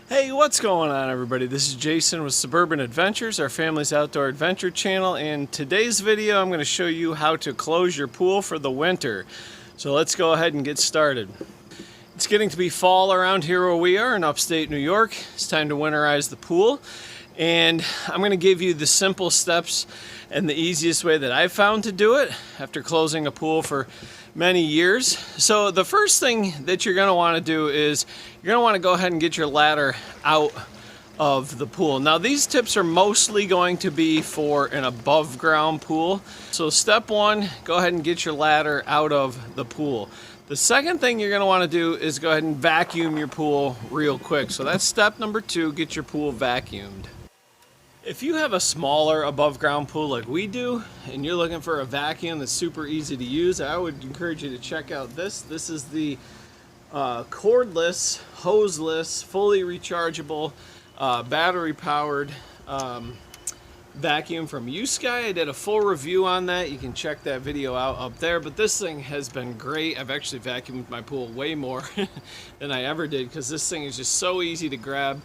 Hey, what's going on, everybody? This is Jason with Suburban Adventures, our family's outdoor adventure channel, and today's video I'm going to show you how to close your pool for the winter. So let's go ahead and get started. It's getting to be fall around here where we are in upstate New York. It's time to winterize the pool, and I'm going to give you the simple steps and the easiest way that I've found to do it after closing a pool for many years. So the first thing that you're going to want to do is you're going to want to go ahead and get your ladder out of the pool. Now these tips are mostly going to be for an above ground pool. So step one, go ahead and get your ladder out of the pool. The second thing you're going to want to do is go ahead and vacuum your pool real quick. So that's step number two, get your pool vacuumed. If you have a smaller above ground pool like we do, and you're looking for a vacuum that's super easy to use, I would encourage you to check out this. This is the cordless, hoseless, fully rechargeable, battery powered vacuum from Yousky. I did a full review on that. You can check that video out up there, but this thing has been great. I've actually vacuumed my pool way more than I ever did because this thing is just so easy to grab,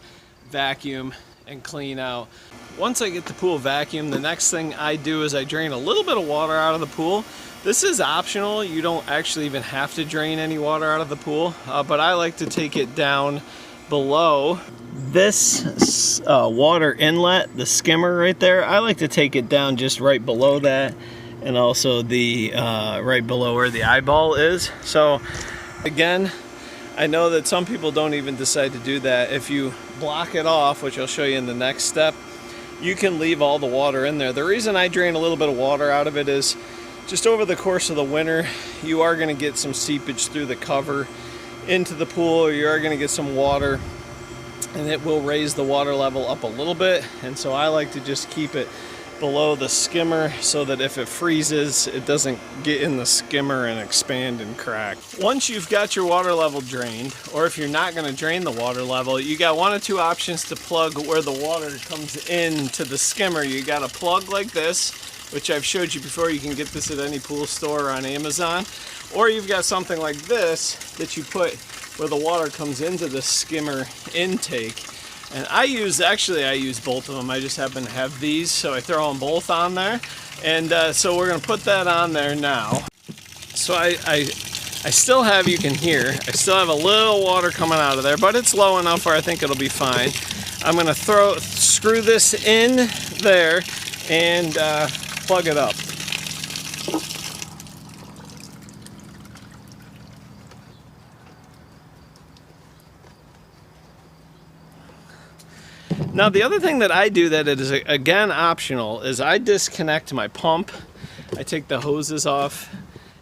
vacuum, and clean out. Once I get the pool vacuumed, the next thing I do is I drain a little bit of water out of the pool. This is optional. You don't actually even have to drain any water out of the pool, but I like to take it down below this water inlet, the skimmer right there. I like to take it down just right below that, and also the right below where the eyeball is. So again, I know that some people don't even decide to do that. If you block it off, which I'll show you in the next step, you can leave all the water in there. The reason I drain a little bit of water out of it is just over the course of the winter, you are going to get some seepage through the cover into the pool, or you are going to get some water, and it will raise the water level up a little bit. And so I like to just keep it below the skimmer so that if it freezes, it doesn't get in the skimmer and expand and crack. Once you've got your water level drained, or if you're not going to drain the water level, you got one of two options to plug where the water comes into the skimmer. You got a plug like this, which I've showed you before. You can get this at any pool store or on Amazon, or you've got something like this that you put where the water comes into the skimmer intake. And I use both of them. I just happen to have these, so I throw them both on there. And so we're gonna put that on there now. So I still have, you can hear, I still have a little water coming out of there, but it's low enough where I think it'll be fine. I'm gonna screw this in there and plug it up. Now the other thing that I do that is again optional is I disconnect my pump. I take the hoses off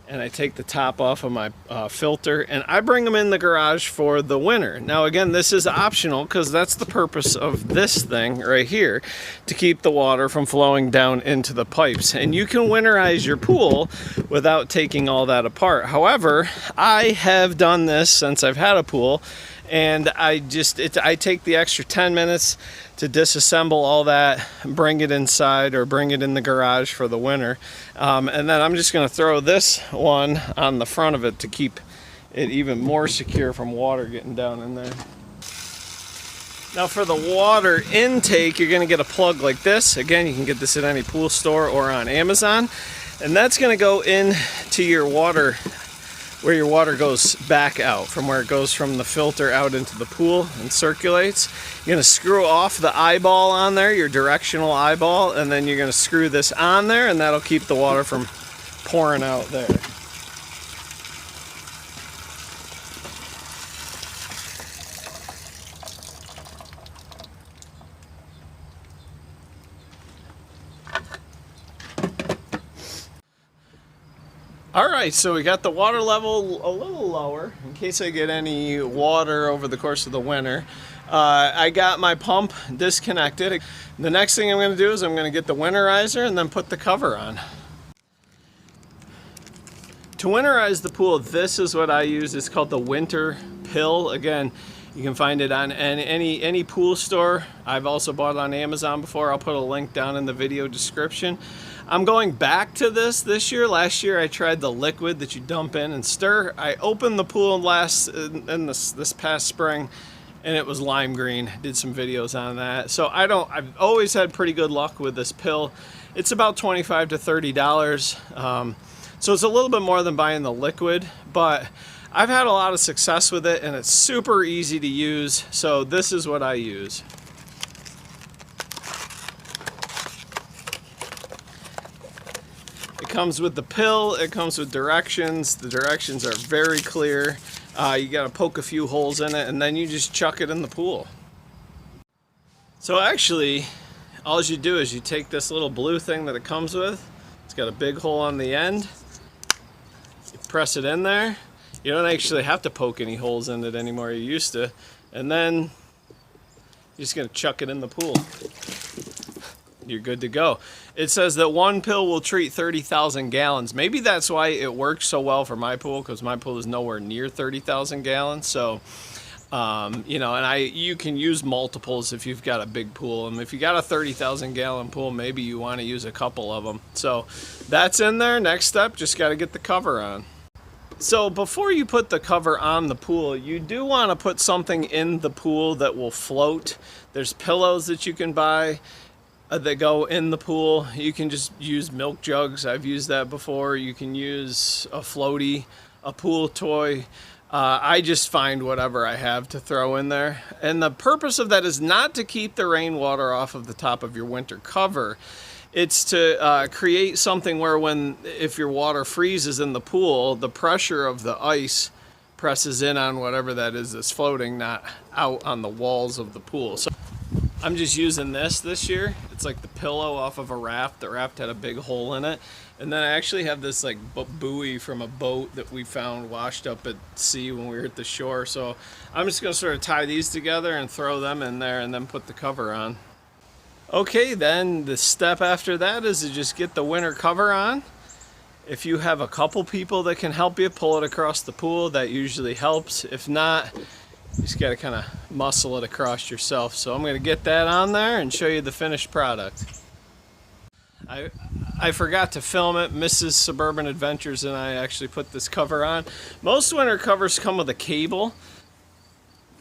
and I take the top off of my filter, and I bring them in the garage for the winter. Now again, this is optional because that's the purpose of this thing right here, to keep the water from flowing down into the pipes. And you can winterize your pool without taking all that apart. However, I have done this since I've had a pool, and I take the extra 10 minutes to disassemble all that, bring it inside or bring it in the garage for the winter. And then I'm just gonna throw this one on the front of it to keep it even more secure from water getting down in there. Now for the water intake, you're gonna get a plug like this. Again, you can get this at any pool store or on Amazon. And that's gonna go into your water, where your water goes back out, from where it goes from the filter out into the pool and circulates. You're gonna screw off the eyeball on there, your directional eyeball, and then you're gonna screw this on there, and that'll keep the water from pouring out there. Alright, so we got the water level a little lower in case I get any water over the course of the winter. I got my pump disconnected. The next thing I'm going to do is I'm going to get the winterizer and then put the cover on. To winterize the pool, this is what I use. It's called the Winter Pill. Again, you can find it on any pool store. I've also bought it on Amazon before. I'll put a link down in the video description. I'm going back to this year. Last year I tried the liquid that you dump in and stir. I opened the pool this past spring and it was lime green. Did some videos on that. So I've always had pretty good luck with this pill. It's about $25 to $30. So it's a little bit more than buying the liquid, but I've had a lot of success with it, and it's super easy to use. So this is what I use. It comes with the pill, it comes with directions. The directions are very clear. You gotta poke a few holes in it, and then you just chuck it in the pool. So actually, all you do is you take this little blue thing that it comes with. It's got a big hole on the end. You press it in there. You don't actually have to poke any holes in it anymore. You used to. And then you're just gonna chuck it in the pool. You're good to go. It says that one pill will treat 30,000 gallons. Maybe that's why it works so well for my pool, because my pool is nowhere near 30,000 gallons. So, you know, and you can use multiples if you've got a big pool. And if you got a 30,000 gallon pool, maybe you want to use a couple of them. So that's in there. Next step, just got to get the cover on. So before you put the cover on the pool, you do want to put something in the pool that will float. There's pillows that you can buy that go in the pool. You can just use milk jugs. I've used that before. You can use a floaty, a pool toy. I just find whatever I have to throw in there. And the purpose of that is not to keep the rainwater off of the top of your winter cover. It's to create something where if your water freezes in the pool, the pressure of the ice presses in on whatever that is that's floating, not out on the walls of the pool. So I'm just using this year. It's like the pillow off of a raft. The raft had a big hole in it. And then I actually have this like buoy from a boat that we found washed up at sea when we were at the shore. So I'm just gonna sort of tie these together and throw them in there and then put the cover on. Okay, then the step after that is to just get the winter cover on. If you have a couple people that can help you pull it across the pool, that usually helps. If not, you just got to kind of muscle it across yourself. So I'm going to get that on there and show you the finished product. I forgot to film it. Mrs. Suburban Adventures and I actually put this cover on. Most winter covers come with a cable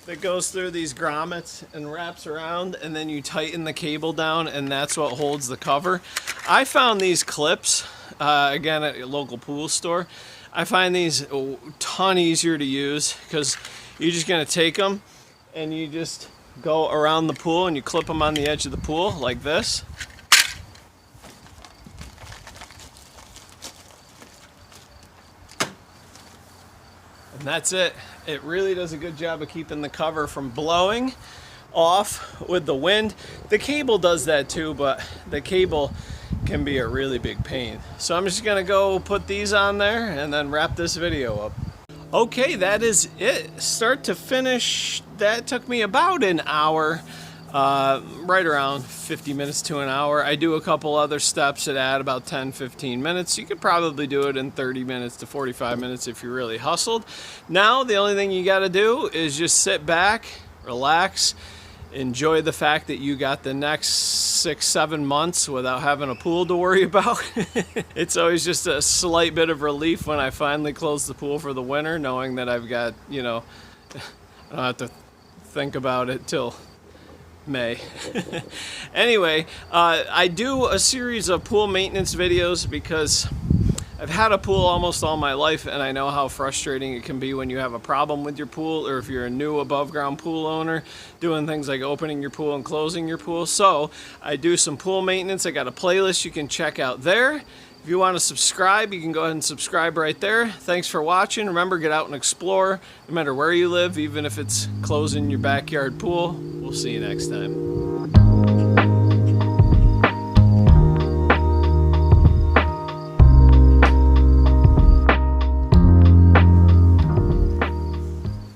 that goes through these grommets and wraps around, and then you tighten the cable down, and that's what holds the cover. I found these clips, again, at a local pool store. I find these a ton easier to use because you're just going to take them and you just go around the pool and you clip them on the edge of the pool like this. And that's it. It really does a good job of keeping the cover from blowing off with the wind. The cable does that too, but the cable can be a really big pain. So I'm just gonna go put these on there and then wrap this video up. Okay, that is it. Start to finish, that took me about an hour. Right around 50 minutes to an hour. I do a couple other steps that add about 10-15 minutes. You could probably do it in 30 minutes to 45 minutes if you really hustled. Now the only thing you got to do is just sit back, relax, enjoy the fact that you got the next 6-7 months without having a pool to worry about. It's always just a slight bit of relief when I finally close the pool for the winter, knowing that I've got, you know, I don't have to think about it till May. Anyway, I do a series of pool maintenance videos because I've had a pool almost all my life, and I know how frustrating it can be when you have a problem with your pool, or if you're a new above ground pool owner doing things like opening your pool and closing your pool. So I do some pool maintenance. I got a playlist you can check out there. If you want to subscribe, you can go ahead and subscribe right there. Thanks for watching. Remember, get out and explore no matter where you live, even if it's closing your backyard pool. We'll see you next time.